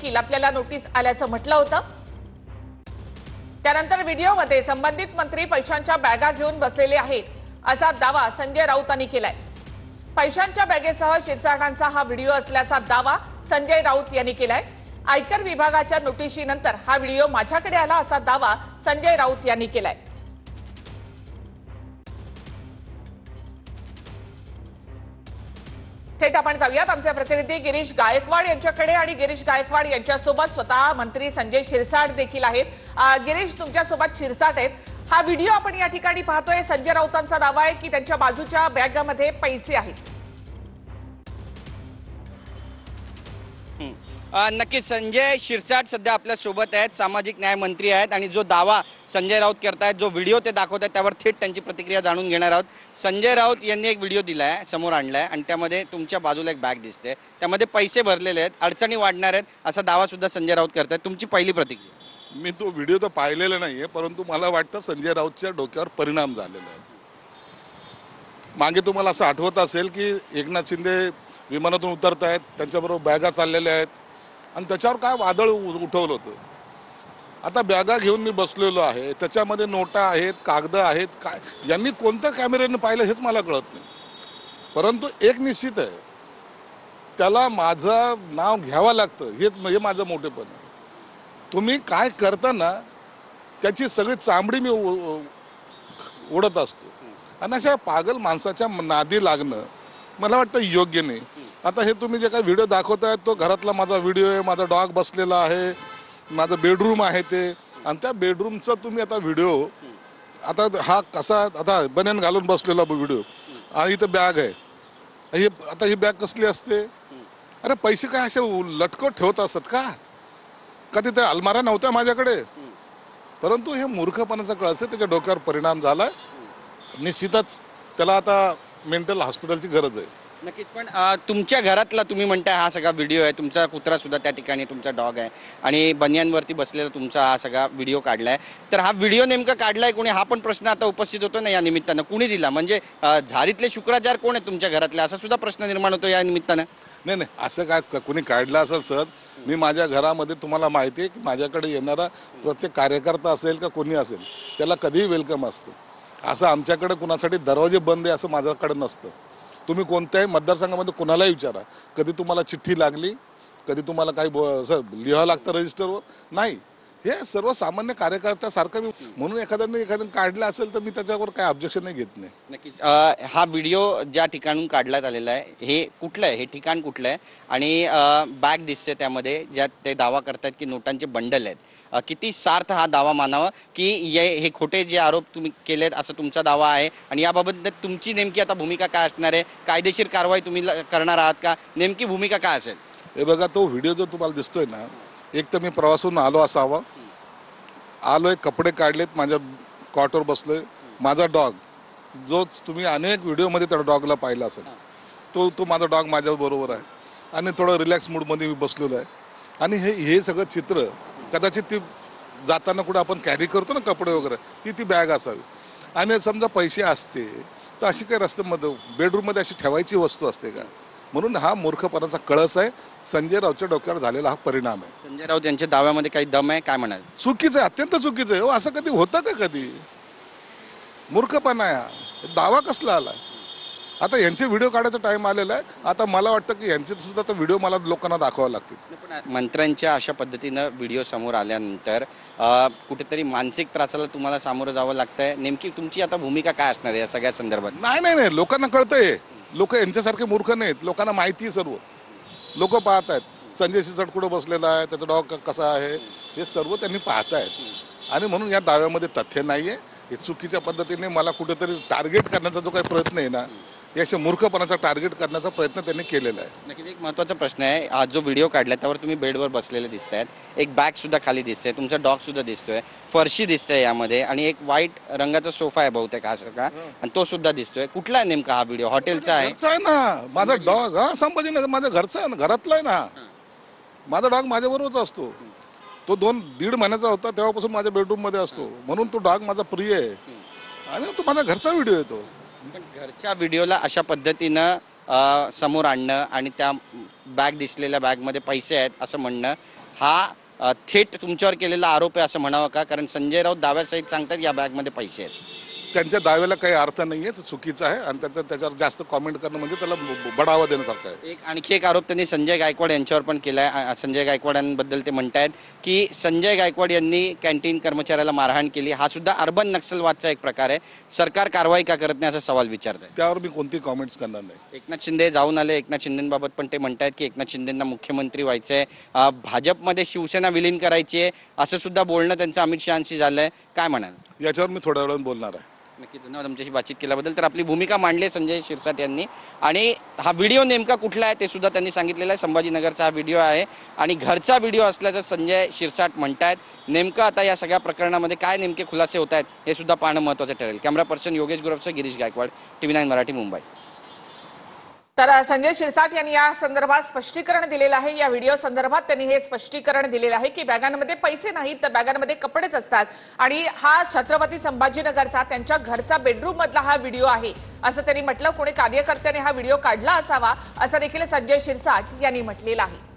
देखील आपल्याला नोटीस आल्याचं म्हटलं होतं। त्यानंतर व्हिडिओमध्ये संबंधित मंत्री पैशांच्या बॅगा घेऊन बसलेले आहेत असा दावा संजय राऊतांनी केलाय। पैशांच्या बॅगेसह शिरसाटांचा हा व्हिडिओ असल्याचा दावा संजय राऊत यांनी केलाय। आयकर विभागाच्या नोटिशीनंतर हा व्हिडिओ माझ्याकडे आला असा दावा संजय राऊत यांनी केलाय। थेट आपण जाऊयात आमचे प्रतिनिधी गिरीश गायकवाड यांच्याकडे आणि गिरीश गायकवाड यांच्यासोबत स्वतः मंत्री संजय शिरसाट देखील आहेत। गिरीश, तुमच्यासोबत शिरसाट आहेत। हा व्हिडिओ आपण या ठिकाणी पाहतोय। संजय राऊतांचा दावा आहे की त्यांच्या बाजूच्या बॅगमध्ये पैसे आहेत। नक्कीच संजय शिरसाट सध्या आपल्या सोबत आहेत, सामाजिक न्याय मंत्री आहेत आणि जो दावा संजय राऊत करतायत, जो व्हिडिओ ते दाखवत आहेत त्यावर थेट त्यांची प्रतिक्रिया जाणून घेणार आहोत। संजय राऊत यांनी एक व्हिडिओ दिलाय, समोर आणलाय आणि त्यामध्ये तुमच्या बाजूला एक बॅग दिसते, त्यामध्ये पैसे भरलेले आहेत, अडचणी वाढणार आहेत असा दावा सुद्धा संजय राऊत करतायत। तुमची पहिली प्रतिक्रिया? मी तो व्हिडिओ तर पाहिलेला नाहीये, परंतु मला वाटतं संजय राऊतच्या डोक्यावर परिणाम झालेला आहे। मागे तुम्हाला असं आठवत असेल की एकनाथ शिंदे विमानातून उतरत आहेत, त्यांच्याबरोबर बॅगा चाललेल्या आहेत आणि त्याच्यावर काय वादळ उठवलं होतं। आता बॅगा घेऊन मी बसलेलो आहे, त्याच्यामध्ये नोटा आहेत, कागद आहेत, काय यांनी कोणत्या कॅमेऱ्याने पाहिलं हेच मला कळत नाही। परंतु एक निश्चित आहे, त्याला माझं नाव घ्यावं लागतं, हे माझं मोठेपण आहे। तुम्ही काय करताना त्याची सगळी चांबडी मी ओढत असतो आणि अशा पागल माणसाच्या नादी लागणं मला वाटतं योग्य नाही। आता हे तुम्ही जे काही व्हिडिओ दाखवतायत तो घरातला माझा व्हिडिओ आहे, माझा डॉग बसलेला आहे, माझं बेडरूम आहे ते, आणि त्या बेडरूमचा तुम्ही आता व्हिडिओ, आता हा कसा, आता बनियान घालून बसलेला व्हिडिओ आणि इथं बॅग आहे, हे आता ही बॅग कसली असते? अरे पैसे काय असे लटकवत ठेवत असतात का? कधी त्या अलमाऱ्या नव्हत्या माझ्याकडे? परंतु हे मूर्खपणाचा कळस आहे, त्याच्या डोक्यावर परिणाम झाला। निश्चितच त्याला आता मेंटल हॉस्पिटलची गरज आहे। नक्कीच, पण तुमच्या घरातला तुम्ही म्हणताय हा सगळा व्हिडिओ आहे, तुमचा कुत्रा सुद्धा त्या ठिकाणी, तुमचा डॉग आहे आणि बनियानवरती बसलेला तुमचा हा सगळा व्हिडिओ काढलाय, तर हा व्हिडिओ नेमका काढलाय कोणी, हा पण प्रश्न आता उपस्थित होतो ना या निमित्तानं। कुणी दिला, म्हणजे झारीतले शुक्राचार कोण आहे तुमच्या घरातले, असा सुद्धा प्रश्न निर्माण होतो या निमित्तानं। नाही, असं काय कुणी काढलं असेल सहज? मी माझ्या घरामध्ये, तुम्हाला माहिती आहे की माझ्याकडे येणारा प्रत्येक कार्यकर्ता असेल का कोणी असेल त्याला कधीही वेलकम असतं। असं आमच्याकडे कुणासाठी दरवाजे बंद आहे असं माझ्याकडे नसतं। तुम्ही कोणत्याही मतदारसंघामध्ये कुणालाही विचारा, कधी तुम्हाला चिठ्ठी लागली, कधी तुम्हाला काही असं लिहावं लागतं रजिस्टरवर? नाही, हे सर्वसामान्य कार्यकर्त्यासारखं मी, म्हणून एखाद्याने काढलं असेल तर मी त्याच्यावर काय ऑब्जेक्शन नाही घेत नाही। नक्कीच, हा व्हिडिओ ज्या ठिकाणून काढण्यात आलेला आहे हे कुठलं आहे, हे ठिकाण कुठलं आहे आणि बॅग दिसते त्यामध्ये ज्यात ते दावा करतात की नोटांचे बंडल आहेत, किती सार्थ हा दावा मानावा की हे खोटे जे आरोप तुम्ही केलेत असं तुमचा दावा आहे आणि याबाबत तुमची नेमकी आता भूमिका काय असणार आहे? कायदेशीर कारवाई तुम्ही करणार आहात का? नेमकी भूमिका काय असेल? हे बघा, तो व्हिडिओ जो तुम्हाला दिसतोय ना, एक तर मी प्रवासून आलो असावा, आलोय, कपडे काढलेत, माझ्या कॉटवर बसलोय, माझा डॉग जो तुम्ही अनेक व्हिडिओमध्ये त्या डॉगला पाहिला असेल, तो माझा डॉग माझ्याबरोबर आहे आणि थोडं रिलॅक्स मूडमध्ये मी बसलेलो आहे। आणि हे सगळं चित्र कदाचित ती जाताना कुठं आपण कॅरी करतो ना कपडे वगैरे, ती बॅग असावी। आणि समजा पैसे असते तर अशी काही रस्त्यामध्ये बेडरूममध्ये अशी ठेवायची वस्तू असते का? म्हणून हा मूर्खपणाचा कळस आहे, संजय राऊतच्या डोक्यावर झालेला हा परिणाम आहे। संजय राऊत यांच्या दाव्यामध्ये काही दम आहे, काय म्हणाल? चुकीचं आहे, अत्यंत चुकीचं आहे। असं कधी होतं का? कधी मूर्खपणा आहे, दावा कसला आला? आता यांचे व्हिडिओ काढायचा टाइम आलेला आहे। आता मला वाटतं की यांचे सुद्धा तर व्हिडिओ मला लोकांना दाखवावे लागतील। पण मंत्र्यांच्या अशा पद्धतीनं व्हिडिओ समोर आल्यानंतर कुठेतरी मानसिक त्रासाला तुम्हाला सामोरं जावं लागतंय, नेमकी तुमची आता भूमिका काय असणार आहे या सगळ्या संदर्भात? नाही, लोकांना कळतंय, लोक यांच्यासारखे मूर्ख नाहीत, लोकांना माहिती आहे सर्व, लोक पाहत आहेत संजय शिरसाट कुठं बसलेला आहे, त्याचा डॉग कसा आहे, हे सर्व त्यांनी पाहत आहेत। आणि म्हणून या दाव्यामध्ये तथ्य नाही आहे, हे चुकीच्या पद्धतीने मला कुठेतरी टार्गेट करण्याचा जो काही प्रयत्न आहे ना, याच्या मूर्खपणाचा टार्गेट करण्याचा प्रयत्न त्यांनी केलेला आहे। नक्कीच, एक महत्त्वाचा प्रश्न आहे, आज जो व्हिडिओ काढला त्यावर तुम्ही बेडवर बसलेले दिसत आहेत, एक बॅग सुद्धा खाली दिसते, तुमचा डॉग सुद्धा दिसतोय, फरशी दिसते यामध्ये आणि एक व्हाईट रंगाचा सोफा आहे बहुतेक हा सगळा, आणि तो सुद्धा दिसतोय। कुठला आहे नेमका हा व्हिडिओ? हॉटेलचा आहे? घरचा आहे ना माझा डॉग, हा संभाजीनगर माझ्या घरचा आहे ना, घरातला आहे ना, माझा डॉग माझ्याबरोबरच असतो। तो 2-1.5 महिन्याचा होता तेव्हापासून माझ्या बेडरूममध्ये असतो, म्हणून तो डॉग माझा प्रिय आहे आणि तो माझा घरचा व्हिडिओ आहे। तो पण घरच्या व्हिडिओला अशा पद्धतीनं समोर आणणं आणि त्या बॅग दिसलेल्या बॅगमध्ये पैसे आहेत असं म्हणणं हा थेट तुमच्यावर केलेला आरोप आहे असं म्हणावं का? कारण संजय राऊत दाव्यासहित सांगतात या बॅगमध्ये पैसे आहेत. त्यांच्या दाव्याला काही अर्थ नाही आहे, ते चुकीचं आहे आणि त्याच्यावर जास्त कॉमेंट करणं म्हणजे त्याला बढावा देण्यासारखं आहे. आणखी एक आरोप त्यांनी संजय गायकवाड यांच्यावर पण केला आहे. संजय गायकवाड यांबद्दल ते म्हणतायत की संजय गायकवाड यांनी कॅन्टीन कर्मचाऱ्याला मारहाण केली. हा सुद्धा अर्बन नक्षलवादचा एक प्रकार आहे. सरकार कारवाई का करत नाही असा सवाल विचारत आहे. त्यावर मी कोणती कॉमेंट्स करणार नाही. एकनाथ शिंदे जाऊन आले. एकनाथ शिंदेबाबत पण ते म्हणतायत की एकनाथ शिंदेंना मुख्यमंत्री व्हायचं आहे, भाजपमध्ये शिवसेना विलीन करायची आहे असं सुद्धा बोलणं त्यांचं अमित शहांशी झालंय. काय म्हणाल? याच्यावर मी थोड्या वेळाने बोलणार आहे. नक्की, धन्यवाद आमच्याशी बातचीत केल्याबद्दल. तर आपली भूमिका मांडली संजय शिरसाट यांनी आणि हा व्हिडिओ नेमका कुठला आहे ते सुद्धा त्यांनी सांगितलेलं आहे. संभाजीनगरचा हा व्हिडिओ आहे आणि घरचा व्हिडिओ असल्याचं संजय शिरसाट म्हणतायत. नेमकं आता या सगळ्या प्रकरणामध्ये काय नेमके खुलासे होत आहेत हे सुद्धा पाहणं महत्त्वाचं ठरेल. कॅमेरा पर्सन योगेश गुरवसह गिरीश गायकवाड, TV9 मराठी, मुंबई. तर संजय शिरसाट यांनी या संदर्भात स्पष्टीकरण दिलेलं आहे. या व्हिडिओ संदर्भात त्यांनी हे स्पष्टीकरण दिलेलं आहे की बॅगांमध्ये पैसे नाहीत तर बॅगांमध्ये कपडेच असतात आणि हा छत्रपती संभाजीनगरचा त्यांच्या घरचा बेडरूम मधला हा व्हिडिओ आहे असं त्यांनी म्हटलं. कोणी कार्यकर्त्याने हा व्हिडिओ काढला असावा असं देखील संजय शिरसाट यांनी म्हटलेलं आहे.